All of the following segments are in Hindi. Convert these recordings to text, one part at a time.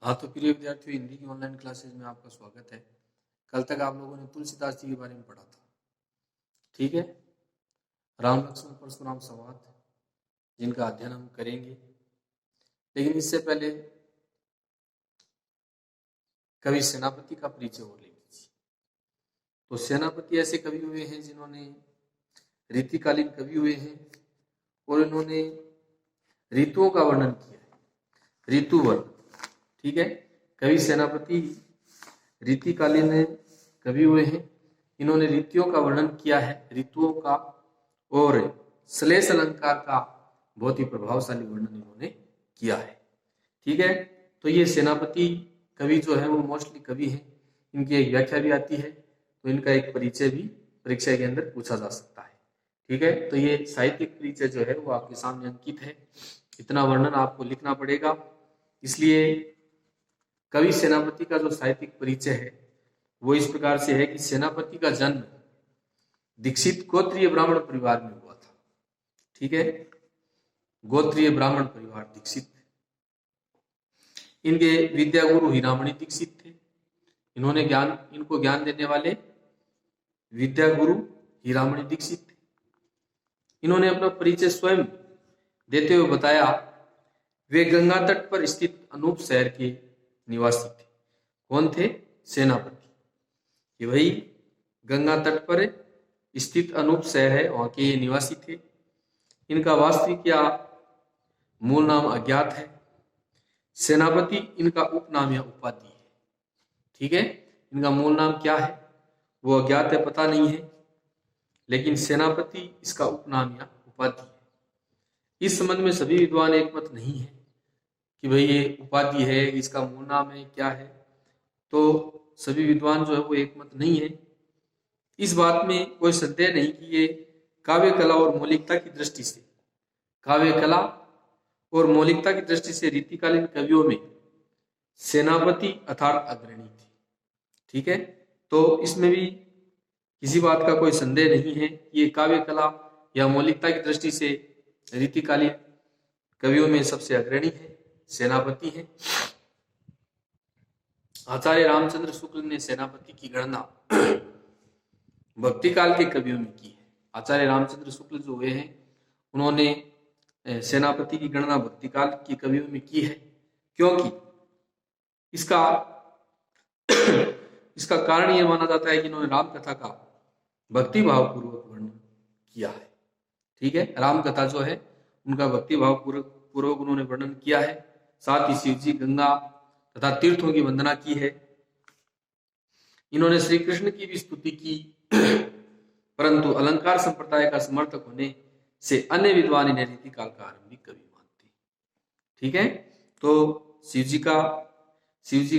हाँ, तो प्रिय विद्यार्थियों, हिंदी की ऑनलाइन क्लासेज में आपका स्वागत है। कल तक आप लोगों ने तुलसीदास जी के बारे में पढ़ा था, ठीक है। राम लक्ष्मण परशुराम संवाद, जिनका अध्ययन हम करेंगे, लेकिन इससे पहले कवि सेनापति का परिचय और ले लीजिए। तो सेनापति ऐसे कवि हुए हैं जिन्होंने रीतिकालीन कवि हुए हैं और इन्होंने ऋतुओं का वर्णन किया है, ऋतु वर्ण, ठीक है। कवि सेनापति रीतिकालीन कवि हुए हैं, इन्होंने ऋतुओं का वर्णन किया है, ऋतुओं का और श्लेष अलंकार का बहुत ही प्रभावशाली वर्णन इन्होंने किया है, ठीक है। तो ये सेनापति कवि जो है वो मोस्टली कवि हैं, इनकी एक व्याख्या भी आती है, तो इनका एक परिचय भी परीक्षा के अंदर पूछा जा सकता है, ठीक है। तो ये साहित्यिक परिचय जो है वो आपके सामने अंकित है, इतना वर्णन आपको लिखना पड़ेगा। इसलिए कवि सेनापति का जो साहित्यिक परिचय है वो इस प्रकार से है कि सेनापति का जन्म दीक्षित गोत्रीय ब्राह्मण परिवार में हुआ था, ठीक है। गोत्रीय ब्राह्मण परिवार दीक्षित, इनके विद्या गुरु हीरामणि दीक्षित थे। इनको ज्ञान देने वाले विद्या गुरु हीरामणि दीक्षित थे। इन्होंने अपना परिचय स्वयं देते हुए बताया, वे गंगा तट पर स्थित अनूप शहर के निवासी थे। कौन थे? सेनापति। ये वही गंगा तट पर स्थित अनूप शहर है, वहां के निवासी थे। इनका वास्तविक या मूल नाम अज्ञात है। सेनापति इनका उपनाम या उपाधि है, ठीक है। इनका मूल नाम क्या है वो अज्ञात है, पता नहीं है, लेकिन सेनापति इसका उपनाम या उपाधि है। इस संबंध में सभी विद्वान एकमत नहीं है कि भाई ये उपाधि है, इसका मूल नाम है, क्या है। तो सभी विद्वान जो है वो एकमत नहीं है। इस बात में कोई संदेह नहीं कि ये काव्य कला और मौलिकता की दृष्टि से, काव्य कला और मौलिकता की दृष्टि से रीतिकालीन कवियों में सेनापति अर्थात अग्रणी थे, ठीक है। तो इसमें भी किसी बात का कोई संदेह नहीं है कि ये काव्य कला या मौलिकता की दृष्टि से रीतिकालीन कवियों में सबसे अग्रणी है, सेनापति है। आचार्य रामचंद्र शुक्ल ने सेनापति की गणना भक्ति काल के कवियों में की है। आचार्य रामचंद्र शुक्ल जो हुए हैं उन्होंने सेनापति की गणना भक्ति काल के कवियों में की है, क्योंकि इसका कारण यह माना जाता है कि इन्होंने राम कथा का भक्ति भाव पूर्वक वर्णन किया है, ठीक है। राम कथा जो है उनका भक्ति भाव पूर्वक उन्होंने वर्णन किया है। साथ ही शिवजी, गंगा तथा तीर्थों की वंदना की है। इन्होंने श्री कृष्ण की भी स्तुति की, परंतु अलंकार संप्रदाय का समर्थक होने से अन्य विद्वान इन्हें रीतिकाल का आरंभिक कवि मानते, ठीक है। तो शिवजी,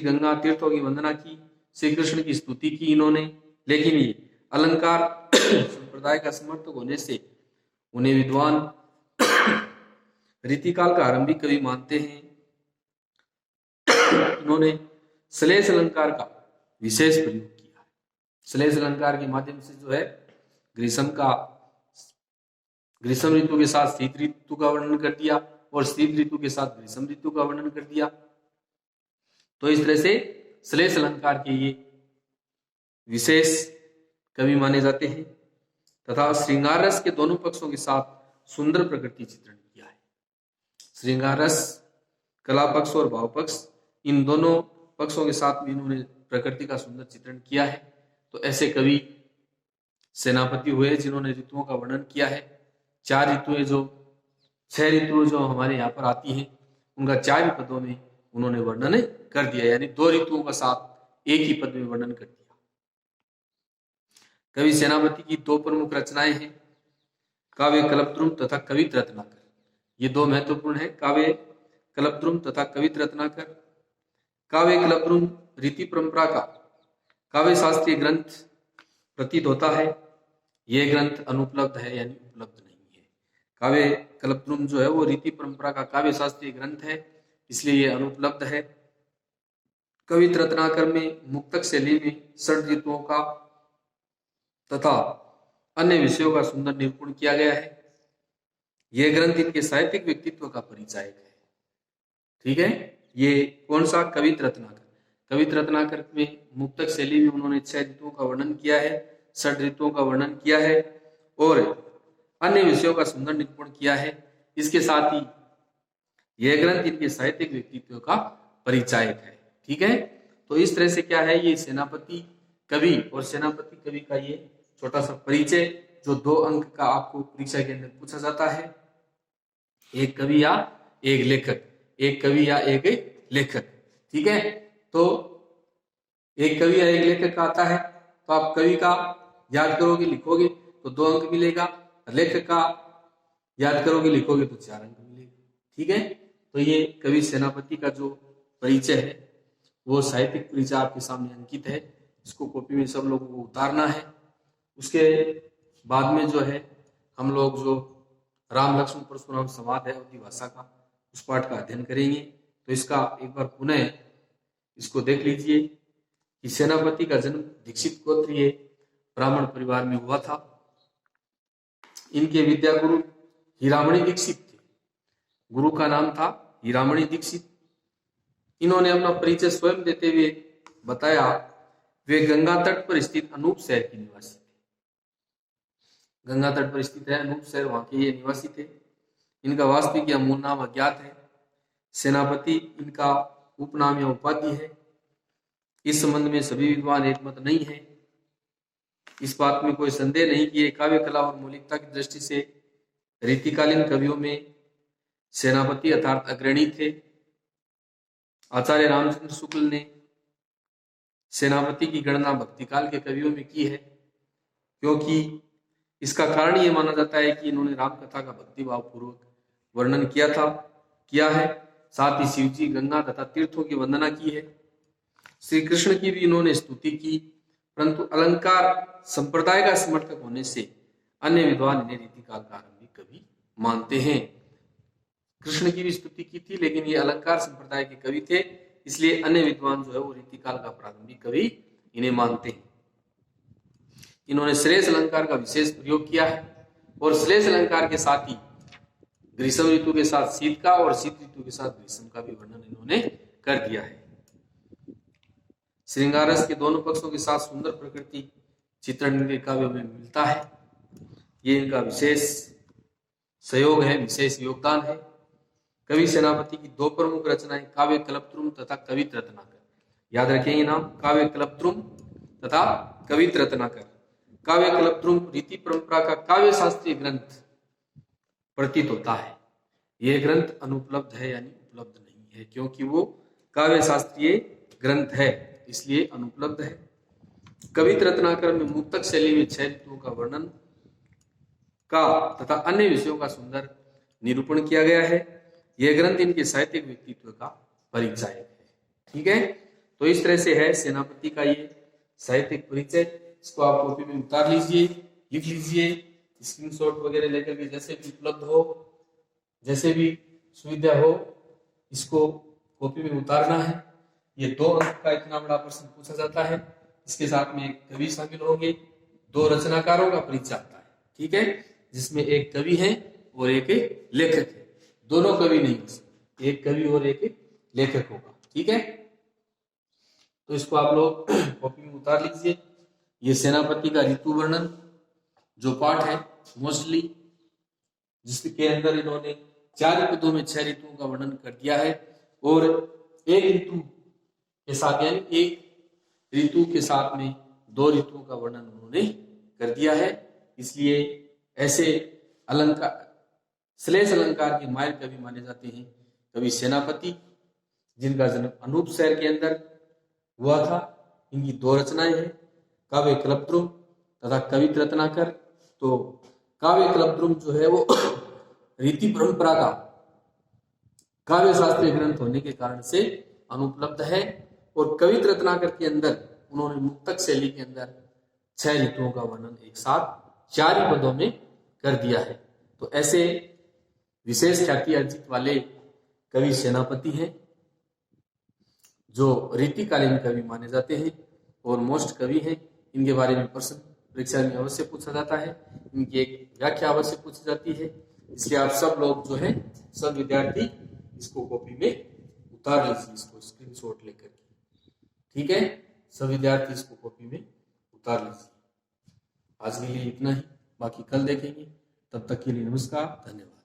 गंगा, तीर्थों की वंदना की, श्री कृष्ण की स्तुति की इन्होंने, लेकिन ये अलंकार संप्रदाय का समर्थक होने से उन्हें विद्वान रीतिकाल का आरंभिक कवि मानते हैं। इन्होंने श्लेष अलंकार का विशेष प्रयोग किया है। श्लेष अलंकार के माध्यम से जो है ग्रीष्म ऋतु के साथ शीत ऋतु का वर्णन कर दिया और शीत ऋतु के साथ ग्रीष्म ऋतु का वर्णन कर दिया। तो इस तरह से श्लेष अलंकार के ये विशेष कवि माने जाते हैं तथा श्रृंगार रस के दोनों पक्षों के साथ सुंदर प्रकृति चित्रण किया है। श्रृंगार रस, कला पक्ष और भाव पक्ष, इन दोनों पक्षों के साथ में इन्होंने प्रकृति का सुंदर चित्रण किया है। तो ऐसे कवि सेनापति हुए जिन्होंने ऋतुओं का वर्णन किया है। 6 ऋतुएं जो हमारे यहाँ पर आती हैं उनका 4 ही पदों में उन्होंने वर्णन कर दिया, यानी 2 ऋतुओं का साथ एक ही पद में वर्णन कर दिया। कवि सेनापति की 2 प्रमुख रचनाएं हैं, काव्य कल्पद्रुम तथा कवित रत्नाकर। ये 2 महत्वपूर्ण है, काव्य कल्पद्रुम तथा कवित रत्नाकर। काव्य कल्पद्रुम रीति परंपरा का काव्य शास्त्रीय ग्रंथ प्रतीत होता है। यह ग्रंथ अनुपलब्ध है, यानी उपलब्ध नहीं है। काव्य कल्पद्रुम जो है वो रीति परंपरा का काव्य शास्त्रीय ग्रंथ है, इसलिए यह अनुपलब्ध है। कवित रत्नाकर में मुक्तक शैली में 6 ऋतुओं का तथा अन्य विषयों का सुंदर निरूपण किया गया है। यह ग्रंथ इनके साहित्यिक व्यक्तित्व का परिचायक है, ठीक है। ये कौन सा? कवित रत्नाकर। कवित रत्नाकर में मुक्तक शैली में उन्होंने 6 ऋतुओं का वर्णन किया है, 6 ऋतुओं का वर्णन किया है और अन्य विषयों का सुंदर निरूपण किया है। इसके साथ ही यह ग्रंथ इनके साहित्यिक व्यक्तित्व का परिचायक है। ठीक है, तो इस तरह से क्या है, ये सेनापति कवि और सेनापति कवि का ये छोटा सा परिचय जो 2 अंक का आपको परीक्षा के अंदर पूछा जाता है। एक कवि या एक लेखक, एक कवि या एक लेखक। ठीक है, तो एक कवि या एक लेखक का आता है तो आप कवि का याद करोगे लिखोगे तो 2 अंक मिलेगा, लेखक का याद करोगे लिखोगे तो 4 अंक मिलेगा। ठीक है, तो ये कवि सेनापति का जो परिचय है वो साहित्यिक परिचय आपके सामने अंकित है। इसको कॉपी में सब लोगों को उतारना है। उसके बाद में जो है हम लोग जो राम लक्ष्मण परशुराम संवाद है अवधी भाषा का, उस पाठ का अध्ययन करेंगे। तो इसका एक बार पुनः इसको देख लीजिए कि सेनापति का जन्म दीक्षित गोत्रीय ब्राह्मण परिवार में हुआ था। इनके विद्या गुरु हीरामणि दीक्षित थे। गुरु का नाम था हीरामणि दीक्षित। इन्होंने अपना परिचय स्वयं देते हुए बताया वे गंगा तट पर स्थित अनूप शहर के निवासी थे। गंगा तट पर स्थित है अनूप शहर, वहां के ये निवासी थे। इनका वास्तविक या मूल नाम अज्ञात है। सेनापति इनका उपनाम या उपाधि है। इस संबंध में सभी विद्वान एकमत नहीं है। इस बात में कोई संदेह नहीं कि काव्य कला और मौलिकता की दृष्टि से रीतिकालीन कवियों में सेनापति अर्थात अग्रणी थे। आचार्य रामचंद्र शुक्ल ने सेनापति की गणना भक्तिकाल के कवियों में की है, क्योंकि इसका कारण ये माना जाता है कि इन्होंने राम कथा का भक्तिभाव पूर्वक वर्णन किया है। साथ ही शिव जी, गंगा तथा तीर्थों की वंदना की है। श्री कृष्ण की भी इन्होंने स्तुति की, परंतु अलंकार संप्रदाय का समर्थक होने से अन्य विद्वान इन्हें रीतिकाल का आरंभिक कवि मानते हैं। कृष्ण की भी स्तुति की थी, लेकिन ये अलंकार संप्रदाय के कवि थे, इसलिए अन्य विद्वान जो है वो रीतिकाल का प्रारंभिक कवि इन्हें मानते हैं। इन्होंने श्लेष अलंकार का विशेष प्रयोग किया है और श्लेष अलंकार के साथ ही ग्रीष्म ऋतु के साथ शीत का और शीत ऋतु के साथ ग्रीष्म का भी वर्णन इन्होंने कर दिया है। श्रृंगारस के दोनों पक्षों के साथ सुंदर प्रकृति चित्रण इनके काव्यों में मिलता है। ये इनका विशेष सहयोग है, विशेष योगदान है। कवि सेनापति की 2 प्रमुख रचनाएं काव्य कल्पद्रुम तथा कवित रत्नाकर। याद रखेंगे नाम, काव्य कल्पद्रुम तथा कवित रत्नाकर। काव्य कल्पद्रुम रीति परंपरा का काव्य शास्त्रीय ग्रंथ प्रतीत होता है। यह ग्रंथ अनुपलब्ध है, यानी उपलब्ध नहीं है, क्योंकि वो काव्य शास्त्रीय ग्रंथ है, इसलिए अनुपलब्ध है। कवित रत्नाकर में मुक्तक शैली में 6 ऋतुओं का वर्णन का तथा अन्य विषयों का सुंदर निरूपण किया गया है। यह ग्रंथ इनके साहित्यिक व्यक्तित्व का परिचायक है। ठीक है, तो इस तरह से है सेनापति का ये साहित्यिक परिचय। इसको आप कॉपी में उतार लीजिए, लिख लीजिए, स्क्रीनशॉट वगैरह लेकर के जैसे भी उपलब्ध हो, जैसे भी सुविधा हो, इसको कॉपी में उतारना है। ये 2 अंक का इतना बड़ा प्रश्न पूछा जाता है। इसके साथ में एक कवि शामिल होंगे, 2 रचनाकारों का परिचय आता है। ठीक है, जिसमें एक कवि है और एक लेखक है। दोनों कवि नहीं हो सकते, एक कवि और एक लेखक होगा। ठीक है, तो इसको आप लोग कॉपी में उतार लीजिए। ये सेनापति का ऋतु वर्णन जो पाठ है मोस्टली, जिसके अंदर इन्होंने 4 पदों में 6 ऋतुओं का वर्णन कर दिया है और एक ऋतु के साथ, यानी एक ऋतु के साथ में 2 ऋतुओं का वर्णन उन्होंने कर दिया है। इसलिए ऐसे अलंकार, श्लेष अलंकार के माहिर कवि माने जाते हैं कवि सेनापति, जिनका जन्म अनूप शहर के अंदर हुआ था। इनकी 2 रचनाएं हैं, काव्य कल्पद्रुम तथा कवित रत्नाकर। तो काव्य कल्पद्रुम जो है वो रीति परंपरा का काव्य शास्त्रीय ग्रंथ होने के कारण से अनुपलब्ध है और कवित रत्नाकर के अंदर उन्होंने मुक्तक शैली के अंदर 6 ऋतुओं का वर्णन एक साथ 4 ही पदों में कर दिया है। तो ऐसे विशेष ख्याति अर्जित वाले कवि सेनापति हैं जो रीतिकालीन कवि माने जाते हैं और मोस्ट कवि हैं। इनके बारे में प्रश्न परीक्षा में अवश्य पूछा जाता है, इनकी एक व्याख्या अवश्य पूछी जाती है। इसलिए आप सब लोग जो है, सब विद्यार्थी इसको कॉपी में उतार लीजिए इसको स्क्रीनशॉट लेकर के। ठीक है, सब विद्यार्थी इसको कॉपी में उतार लीजिए। आज के लिए इतना ही, बाकी कल देखेंगे। तब तक के लिए नमस्कार, धन्यवाद।